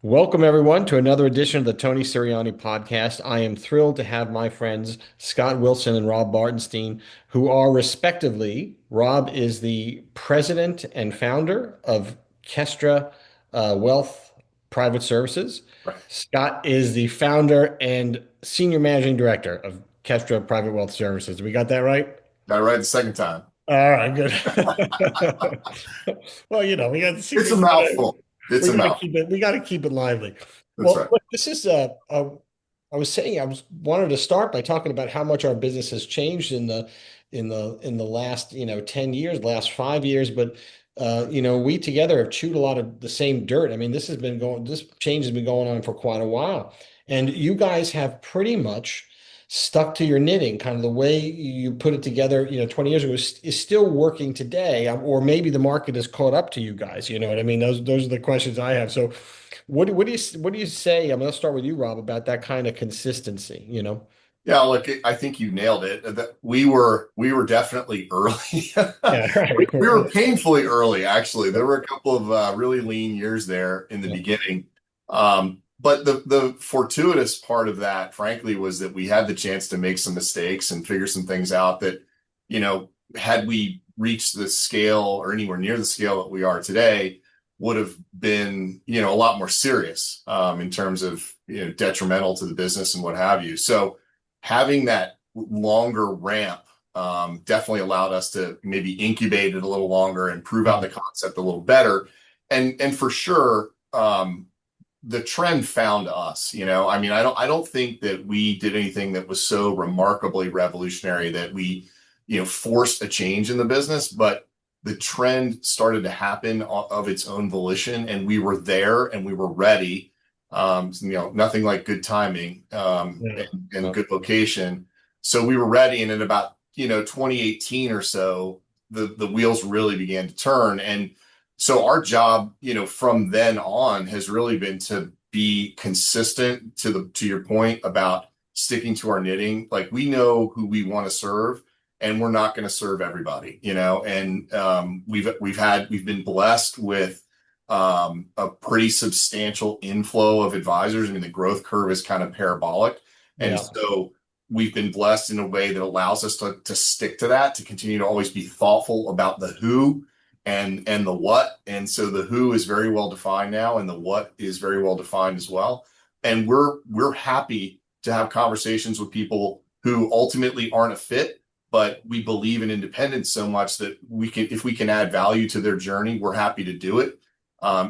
Welcome, everyone, to another edition of the Tony Sirianni podcast. I am thrilled to have my friends Scott Wilson and Rob Bartenstein, who are respectively, Rob is the president and founder of Kestra Wealth Private Services. Right. Scott is the founder and senior managing director of Kestra Private Wealth Services. We got that right? Got it right the second time. All right, good. Well, we got to see, It's a mouthful. It's we a got to mouthful. keep it lively. That's Well, right. look, this is I was saying wanted to start by talking about how much our business has changed in the last 10 years, last 5 years, but we together have chewed a lot of the same dirt. I mean, this change has been going on for quite a while, and you guys have pretty much stuck to your knitting, kind of the way you put it together, 20 years ago is still working today, or maybe the market has caught up to you guys. You know what I mean? Those are the questions I have. So, what do you say? I'm going to start with you, Rob, about that kind of consistency. Yeah, look, I think you nailed it. We were definitely early. Yeah, right. We were painfully early, actually. There were a couple of really lean years there in the Yeah. beginning. But the fortuitous part of that, frankly, was that we had the chance to make some mistakes and figure some things out that, had we reached the scale or anywhere near the scale that we are today, would have been, a lot more serious in terms of, detrimental to the business and what have you. So having that longer ramp definitely allowed us to maybe incubate it a little longer and prove out Yeah. the concept a little better. And for sure, the trend found us. I mean, I don't think that we did anything that was so remarkably revolutionary that we, forced a change in the business, but the trend started to happen of its own volition, and we were there and we were ready. Nothing like good timing Yeah. and good location. So we were ready, and in about 2018 or so, the wheels really began to turn. And so our job, from then on has really been to be consistent to your point about sticking to our knitting. Like, we know who we want to serve, and we're not going to serve everybody, and we've been blessed with a pretty substantial inflow of advisors. I mean, the growth curve is kind of parabolic. And Yeah. so we've been blessed in a way that allows us to stick to that, to continue to always be thoughtful about the who and the what. And so the who is very well defined now, and the what is very well defined as well. And we're happy to have conversations with people who ultimately aren't a fit, but we believe in independence so much that if we can add value to their journey, we're happy to do it,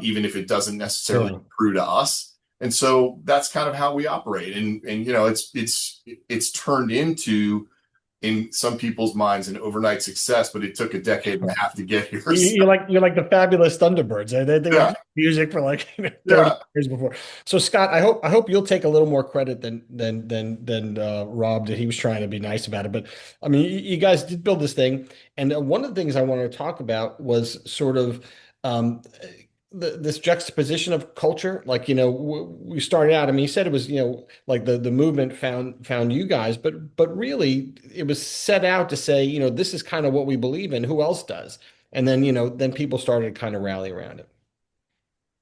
even if it doesn't necessarily Yeah. accrue to us. And so that's kind of how we operate. And it's turned into, in some people's minds, an overnight success, but it took a decade and a half to get here. So, You're like the fabulous Thunderbirds. They were yeah, playing music for like 30 yeah. years before. So Scott, I hope you'll take a little more credit than Rob did. He was trying to be nice about it, but I mean, you guys did build this thing, and one of the things I wanted to talk about was sort of um, this juxtaposition of culture. Like, we started out. I mean, he said it was, like the movement found you guys, but really it was set out to say, this is kind of what we believe in. Who else does? And then people started to kind of rally around it.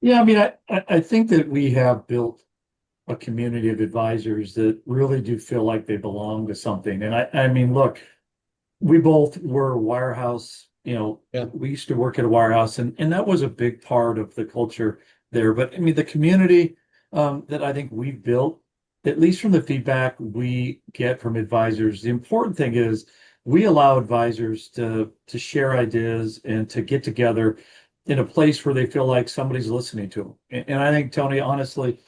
Yeah, I mean, I think that we have built a community of advisors that really do feel like they belong to something. And I mean, look, we both were wirehouse, Yeah. we used to work at a wirehouse, and that was a big part of the culture there. But I mean, the community that I think we built, at least from the feedback we get from advisors, the important thing is we allow advisors to share ideas and to get together in a place where they feel like somebody's listening to them. And I think, Tony, honestly,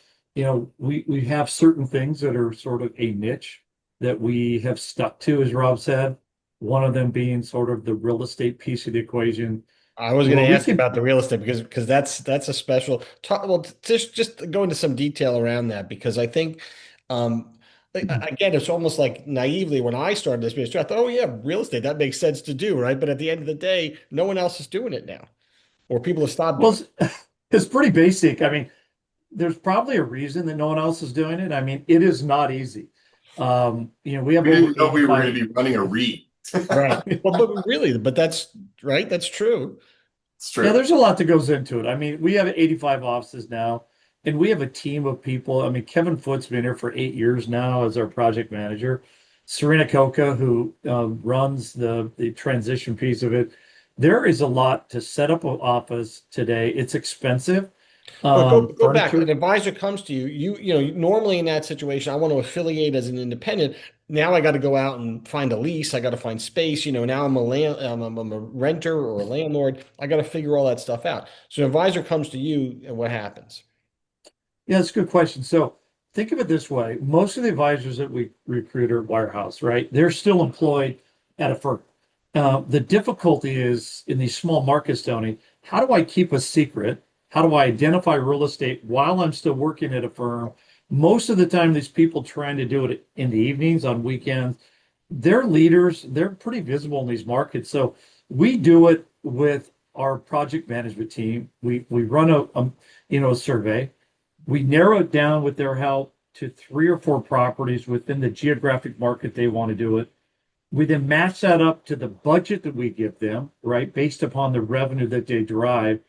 we have certain things that are sort of a niche that we have stuck to, as Rob said. One of them being sort of the real estate piece of the equation, I was going where to we ask can. about the real estate because that's a special talk. Well, just go into some detail around that because I think again, it's almost like naively when I started this business, I thought, oh yeah, real estate, that makes sense to do, right? But at the end of the day, no one else is doing it now, or people have stopped Well, doing it's pretty basic. I mean, there's probably a reason that no one else is doing it. I mean, it is not easy. We have We over didn't know we were going 85. to be running a REIT. it. Right. Well, but really, but that's right. That's true. It's Yeah, true. there's a lot that goes into it. I mean, we have 85 offices now, and we have a team of people. I mean, Kevin Foot's been here for 8 years now as our project manager. Serena Coca, who runs the transition piece of it. There is a lot to set up an office today. It's expensive. But go back. An Furniture. advisor comes to you. Normally in that situation, I want to affiliate as an independent. Now I got to go out and find a lease. I got to find space. Now I'm a renter or a landlord. I got to figure all that stuff out. So an advisor comes to you, and what happens? Yeah, that's a good question. So think of it this way. Most of the advisors that we recruit are wirehouse, right? They're still employed at a firm. The difficulty is in these small markets, Tony, how do I keep a secret? How do I identify real estate while I'm still working at a firm? Most of the time, these people trying to do it in the evenings, on weekends, they're leaders, they're pretty visible in these markets. So we do it with our project management team. We run a survey. We narrow it down with their help to 3 or 4 properties within the geographic market they want to do it. We then match that up to the budget that we give them, right, based upon the revenue that they derive.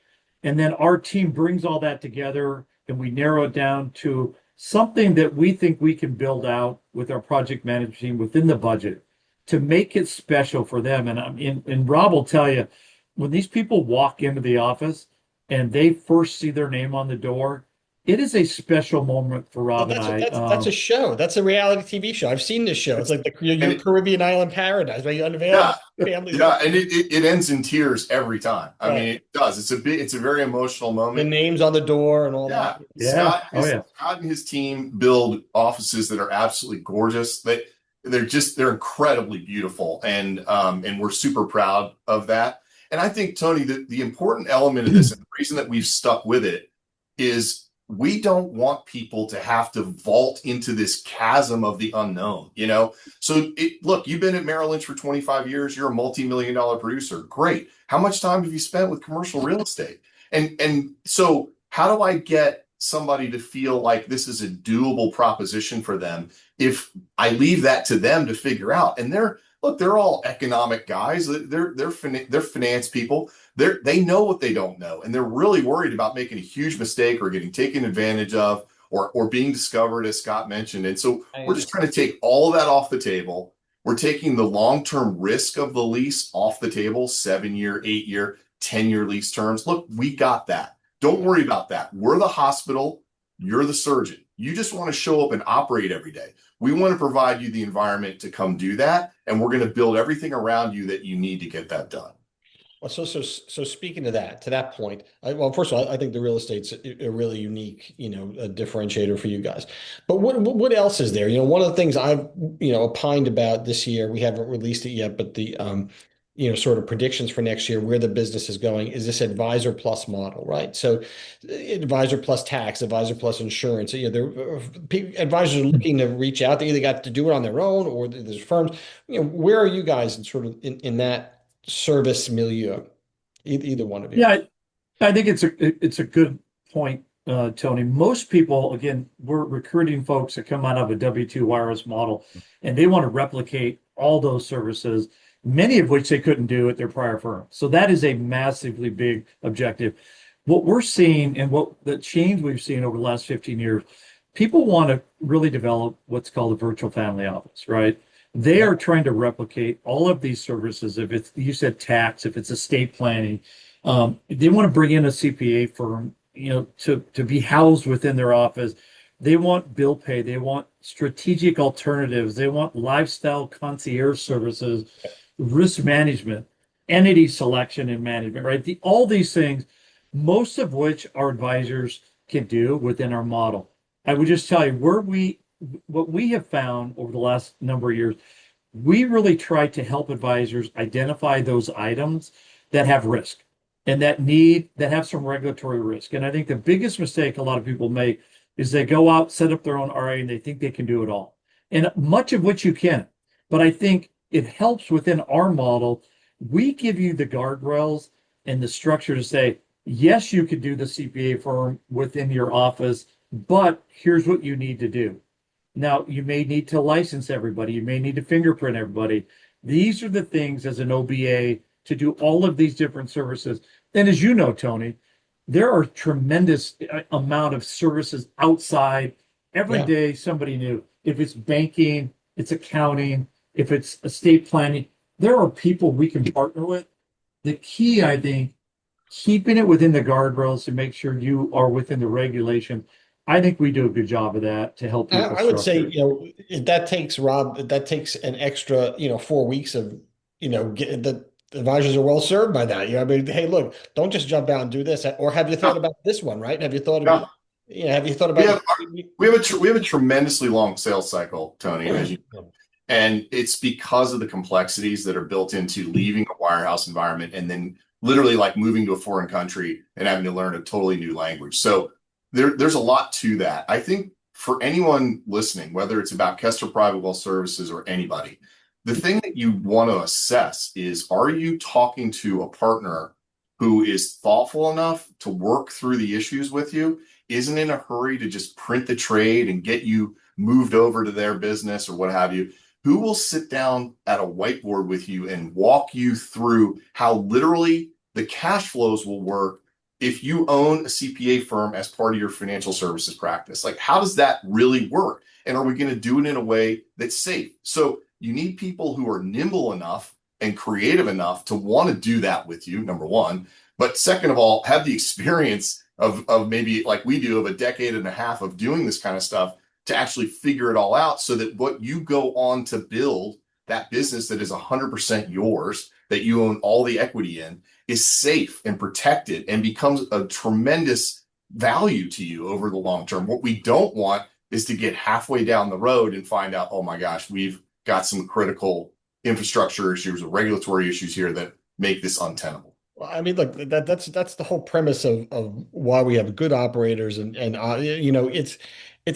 And then our team brings all that together and we narrow it down to something that we think we can build out with our project management team within the budget to make it special for them. And Rob will tell you, when these people walk into the office and they first see their name on the door, it is a special moment for Well, Rob and I. that's a show. That's a reality TV show. I've seen this show. It's like And your Caribbean Island Paradise, where you unveil yeah, families. yeah, and it ends in tears every time. I mean, Right. it does. It's a very emotional The moment. names on the door and all Yeah, that. Yeah. Oh, yeah. Scott and his team build offices that are absolutely gorgeous. They're incredibly beautiful, and we're super proud of that. And I think, Tony, that the important element of this, and the reason that we've stuck with it, is we don't want people to have to vault into this chasm of the unknown. So look, you've been at Merrill Lynch for 25 years. You're a multi-million-dollar producer. Great. How much time have you spent with commercial real estate? And so how do I get somebody to feel like this is a doable proposition for them if I leave that to them to figure out? And they're all economic guys. They're finance people. They know what they don't know, and they're really worried about making a huge mistake or getting taken advantage of, or being discovered, as Scott mentioned. And so we're just trying to take all of that off the table. We're taking the long-term risk of the lease off the table, 7-year, 8-year, 10-year lease terms. Look, we got that. Don't worry about that. We're the hospital. You're the surgeon. You just want to show up and operate every day. We want to provide you the environment to come do that, and we're going to build everything around you that you need to get that done. Well, so speaking to that point, well, first of all, I think the real estate's a really unique, a differentiator for you guys. But what else is there? One of the things I've, opined about this year, we haven't released it yet, but the, sort of predictions for next year, where the business is going, is this advisor plus model, right? So advisor plus tax, advisor plus insurance. Advisors are looking to reach out. They either got to do it on their own or there's firms. Where are you guys in sort of in that service milieu? Either one of you. Yeah, I think it's a good point, Tony. Most people, again, we're recruiting folks that come out of a W-2 wireless model, and they want to replicate all those services, many of which they couldn't do at their prior firm. So that is a massively big objective. What we're seeing and what the change we've seen over the last 15 years, people want to really develop what's called a virtual family office, right? They are trying to replicate all of these services. If it's, you said tax, if it's estate planning, they want to bring in a CPA firm, to be housed within their office. They want bill pay. They want strategic alternatives. They want lifestyle concierge services, risk management, entity selection and management, right? All these things, most of which our advisors can do within our model. I would just tell you what we have found over the last number of years, we really try to help advisors identify those items that have risk and that have some regulatory risk. And I think the biggest mistake a lot of people make is they go out, set up their own RA, and they think they can do it all. And much of which you can. But I think it helps within our model. We give you the guardrails and the structure to say, yes, you could do the CPA firm within your office, but here's what you need to do. Now, you may need to license everybody. You may need to fingerprint everybody. These are the things as an OBA to do all of these different services. And as you know, Tony, there are tremendous amount of services outside. Every Yeah. day, somebody new. If it's banking, it's accounting, if it's estate planning, there are people we can partner with. The key, I think, keeping it within the guardrails to make sure you are within the regulation. I think we do a good job of that to help people I would say, structure. if that takes Rob, if that takes an extra, 4 weeks of, get the advisors are well served by that. I mean, hey, look, don't just jump out and do this. Or have you thought Yeah, about this one, right? Have you thought of, yeah. have you thought We about, have we have a tremendously long sales cycle, Tony, as you and it's because of the complexities that are built into leaving a wirehouse environment and then literally like moving to a foreign country and having to learn a totally new language. So there's a lot to that. I think for anyone listening, whether it's about Kestra Private Wealth Services or anybody, the thing that you want to assess is, are you talking to a partner who is thoughtful enough to work through the issues with you, isn't in a hurry to just print the trade and get you moved over to their business or what have you, who will sit down at a whiteboard with you and walk you through how literally the cash flows will work if you own a CPA firm as part of your financial services practice. Like, how does that really work? And are we going to do it in a way that's safe? So you need people who are nimble enough and creative enough to want to do that with you, number one. But second of all, have the experience of maybe like we do, of a decade and a half of doing this kind of stuff to actually figure it all out, so that what you go on to build, that business that is 100% yours, that you own all the equity in, is safe and protected and becomes a tremendous value to you over the long term. What we don't want is to get halfway down the road and find out, oh my gosh, we've got some critical infrastructure issues or regulatory issues here that make this untenable. Well, I mean, look, that's the whole premise of why we have good operators, and it's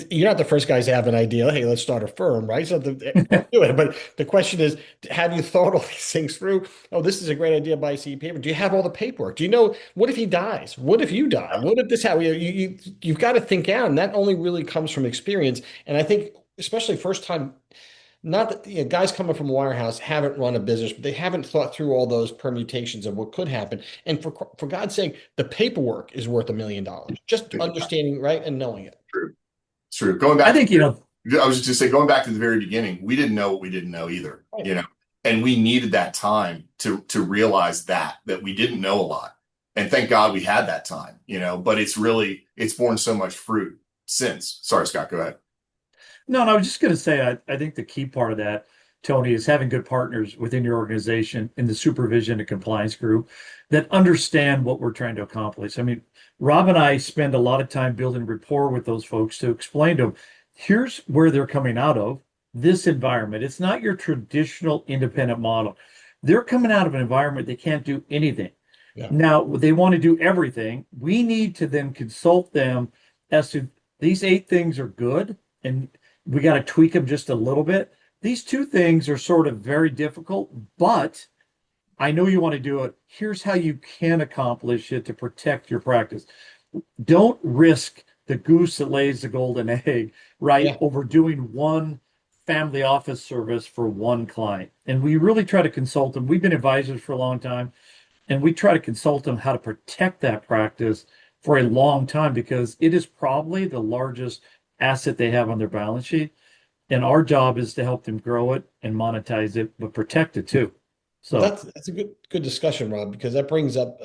you're not the first guys to have an idea. Hey, let's start a firm, right? So let's do it. But the question is, have you thought all these things through? Oh, this is a great idea by CPA. But do you have all the paperwork? Do you know what if he dies? What if you die? What if this happens? You've got to think out, and that only really comes from experience. And I think, especially first time. Not that, guys coming from a wirehouse haven't run a business, but they haven't thought through all those permutations of what could happen. And for God's sake, the paperwork is worth $1 million. Just understanding, right, and knowing it. True. It's true. Going I back think, to, I was just to say, going back to the very beginning, we didn't know what we didn't know either, Right. and we needed that time to realize that we didn't know a lot. And thank God we had that time, but it's borne so much fruit since. Sorry, Scott, go ahead. no, I was just going to say, I think the key part of that, Tony, is having good partners within your organization in the supervision and compliance group that understand what we're trying to accomplish. I mean, Rob and I spend a lot of time building rapport with those folks to explain to them, here's where they're coming out of this environment. It's not your traditional independent model. They're coming out of an environment they can't do anything. Yeah. Now, they want to do everything. We need to then consult them as to these 8 things are good, and we got to tweak them just a little bit. These 2 things are sort of very difficult, but I know you want to do it. Here's how you can accomplish it to protect your practice. Don't risk the goose that lays the golden egg, right? Yeah. Over doing one family office service for one client. And we really try to consult them. We've been advisors for a long time, and we try to consult them how to protect that practice for a long time, because it is probably the largest asset they have on their balance sheet. And our job is to help them grow it and monetize it, but protect it too. Well, So, that's a good discussion, Rob, because that brings up,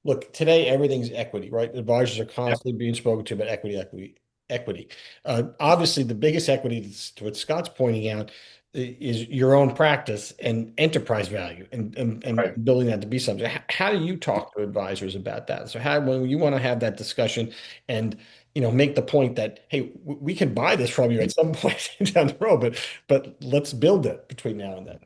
look, today everything's equity, right? Advisors are yeah, constantly being spoken to about equity, equity, equity. Obviously, the biggest equity, to what Scott's pointing out, is your own practice and enterprise value, and Right. building that to be something. How do you talk to advisors about that? So how, when you want to have that discussion and make the point that, hey, we can buy this from you at some point down the road, but let's build it between now and then.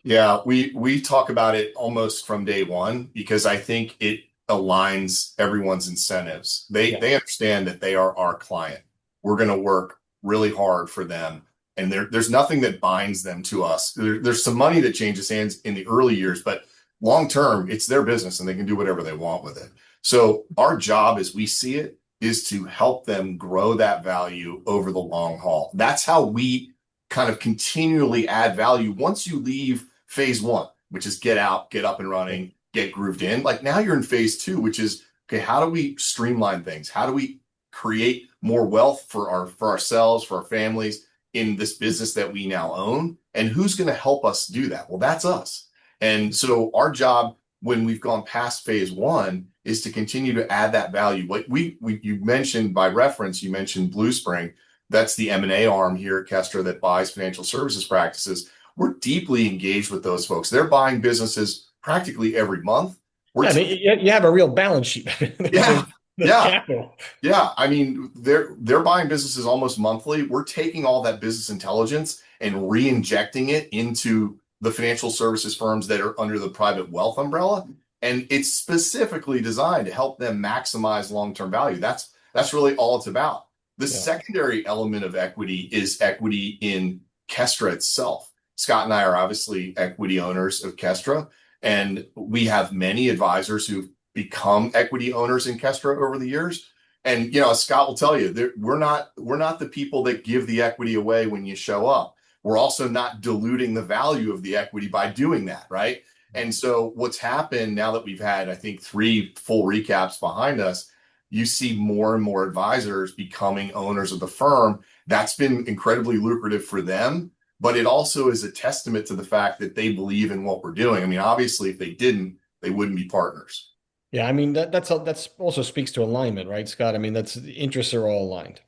Yeah, we talk about it almost from day one because I think it aligns everyone's incentives. They Yeah. they understand that they are our client. We're going to work really hard for them, and there's nothing that binds them to us. There's some money that changes hands in the early years, but long term, it's their business and they can do whatever they want with it. So our job, as we see it, is to help them grow that value over the long haul. That's how we kind of continually add value once you leave phase one, which is get out, get up and running, get grooved in. Like now you're in phase two, which is okay, how do we streamline things? How do we create more wealth for ourselves, for our families in this business that we now own? And who's going to help us do that? Well, that's us. And so our job when we've gone past phase one is to continue to add that value. Like you mentioned by reference, you mentioned Blue Spring. That's the M&A arm here at Kestra that buys financial services practices. We're deeply engaged with those folks. They're buying businesses practically every month. Yeah, I mean, you have a real balance sheet. Yeah, There's yeah, capital. yeah. I mean, they're buying businesses almost monthly. We're taking all that business intelligence and re-injecting it into the financial services firms that are under the private wealth umbrella. And it's specifically designed to help them maximize long-term value. That's really all it's about. The Yeah. secondary element of equity is equity in Kestra itself. Scott and I are obviously equity owners of Kestra, and we have many advisors who've become equity owners in Kestra over the years. And as Scott will tell you, we're not the people that give the equity away when you show up. We're also not diluting the value of the equity by doing that, right? And so what's happened now that we've had, I think, 3 full recaps behind us, you see more and more advisors becoming owners of the firm. That's been incredibly lucrative for them, but it also is a testament to the fact that they believe in what we're doing. I mean, obviously, if they didn't, they wouldn't be partners. Yeah, I mean that's also speaks to alignment, right, Scott? I mean, that's the interests are all aligned.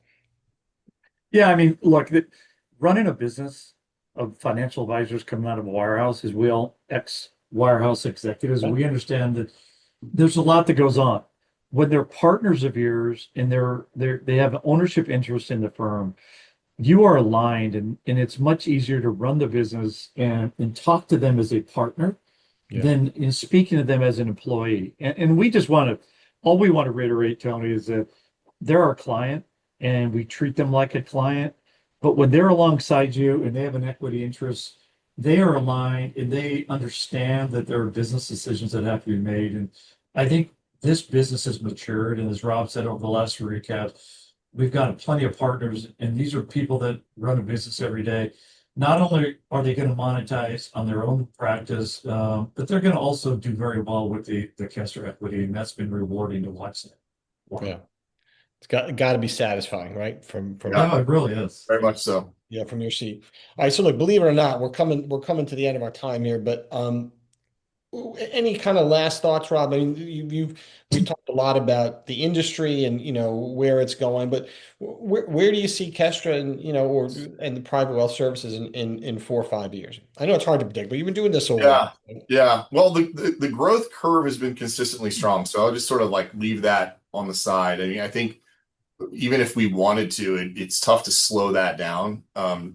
Yeah, I mean, look, running a business of financial advisors coming out of a wirehouse is we all ex-wirehouse executives. Yeah. We understand that there's a lot that goes on. When they're partners of yours and they have an ownership interest in the firm, you are aligned and it's much easier to run the business and talk to them as a partner Yeah. than in speaking to them as an employee. And we just all we want to reiterate, Tony, is that they're our client and we treat them like a client. But when they're alongside you and they have an equity interest, they are aligned and they understand that there are business decisions that have to be made. And I think this business has matured. And as Rob said over the last recap, we've got plenty of partners, and these are people that run a business every day. Not only are they going to monetize on their own practice, but they're going to also do very well with the Kestra equity, and that's been rewarding to watch that. Wow. Yeah. It's got to be satisfying, right? From Yeah, it really is. Very much so. yeah, from your seat. All right, so look, believe it or not, we're coming to the end of our time here, but any kind of last thoughts, Rob? I mean, we've talked a lot about the industry and where it's going, but where do you see Kestra and and the private wealth services in 4 or 5 years? I know it's hard to predict, but you've been doing this a Yeah. while. Yeah. Well, the growth curve has been consistently strong. So I'll just sort of like leave that on the side. I mean, I think even if we wanted to, it's tough to slow that down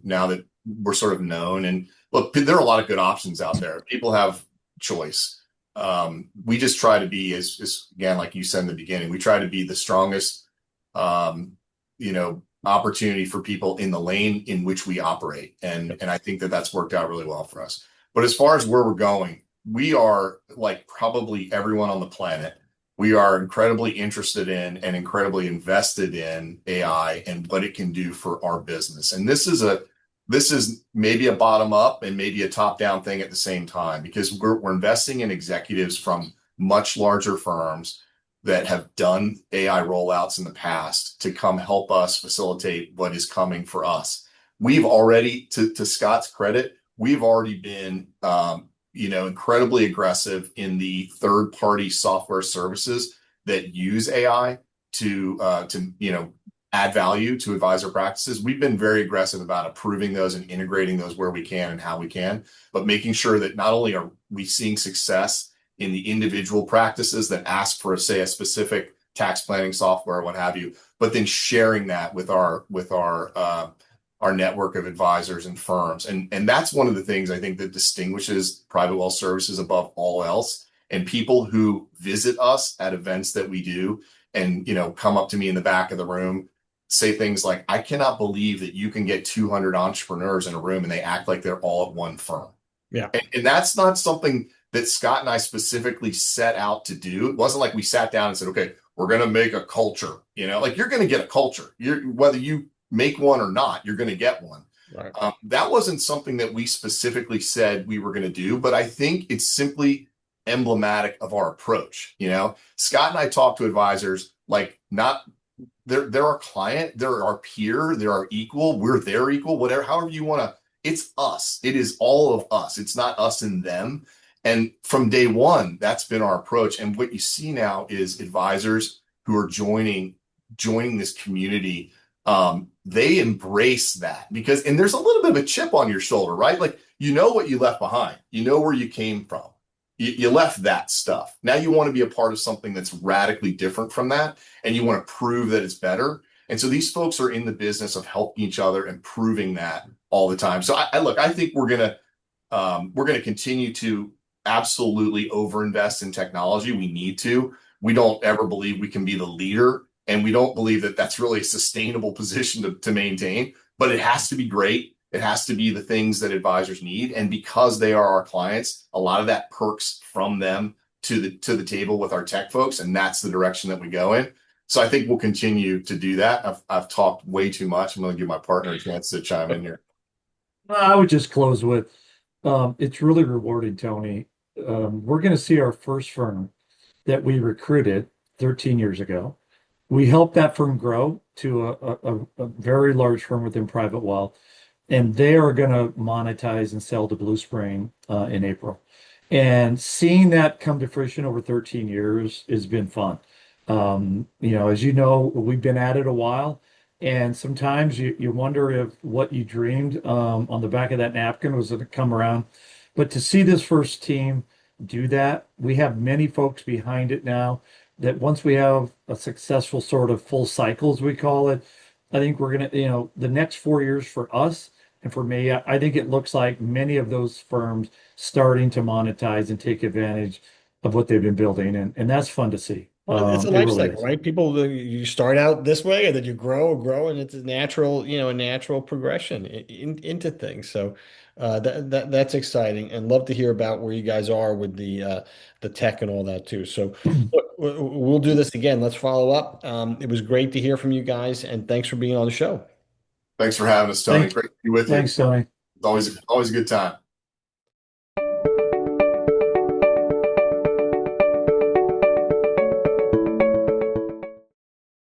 now that we're sort of known. And look, there are a lot of good options out there. People have choice. We just try to be as again, like you said in the beginning, we try to be the strongest, opportunity for people in the lane in which we operate. And I think that that's worked out really well for us. But as far as where we're going, we are like probably everyone on the planet. We are incredibly interested in and incredibly invested in AI and what it can do for our business. And this is maybe a bottom up and maybe a top down thing at the same time, because we're investing in executives from much larger firms that have done AI rollouts in the past to come help us facilitate what is coming for us. We've already, to Scott's credit, we've already been incredibly aggressive in the third-party software services that use AI to add value to advisor practices. We've been very aggressive about approving those and integrating those where we can and how we can, but making sure that not only are we seeing success in the individual practices that ask for, say, a specific tax planning software, what have you, but then sharing that with our network of advisors and firms. And that's one of the things I think that distinguishes private wealth services above all else. And people who visit us at events that we do and, come up to me in the back of the room, say things like, I cannot believe that you can get 200 entrepreneurs in a room and they act like they're all at one firm. Yeah. And that's not something that Scott and I specifically set out to do. It wasn't like we sat down and said, okay, we're going to make a culture, like you're going to get a culture. Whether you make one or not, you're going to get one. Right. That wasn't something that we specifically said we were going to do, but I think it's simply emblematic of our approach. Scott and I talk to advisors like not they're our client, they're our peer, they're our equal, we're their equal, whatever, however you want to. It's us. It is all of us. It's not us and them. And from day one, that's been our approach. And what you see now is advisors who are joining this community. They embrace that because, and there's a little bit of a chip on your shoulder, right? Like, what you left behind, where you came from. You left that stuff. Now you want to be a part of something that's radically different from that, and you want to prove that it's better. And so these folks are in the business of helping each other and proving that all the time. So I think we're gonna continue to absolutely overinvest in technology. We need to. We don't ever believe we can be the leader, and we don't believe that that's really a sustainable position to maintain. But it has to be great. It has to be the things that advisors need. And because they are our clients, a lot of that perks from them to the table with our tech folks. And that's the direction that we go in. So I think we'll continue to do that. I've talked way too much. I'm going to give my partner a chance to chime in here. I would just close with, it's really rewarding, Tony. We're going to see our first firm that we recruited 13 years ago. We helped that firm grow to a very large firm within private wealth, and they are going to monetize and sell to Blue Spring in April. And seeing that come to fruition over 13 years has been fun. As you know, we've been at it a while, and sometimes you wonder if what you dreamed on the back of that napkin was going to come around. But to see this first team do that, we have many folks behind it now that once we have a successful sort of full cycle, as we call it, I think we're going to, the next 4 years for us and for me, I think it looks like many of those firms starting to monetize and take advantage of what they've been building. And that's fun to see. Well, it's a It life really cycle, is. right? People, you start out this way, and then you grow, and it's a natural progression into things. So that's exciting, and love to hear about where you guys are with the tech and all that too. So look, we'll do this again. Let's follow up. It was great to hear from you guys, and thanks for being on the show. Thanks for having us, Tony. Thanks, Great to be with you. thanks, Tony. It's always a good time.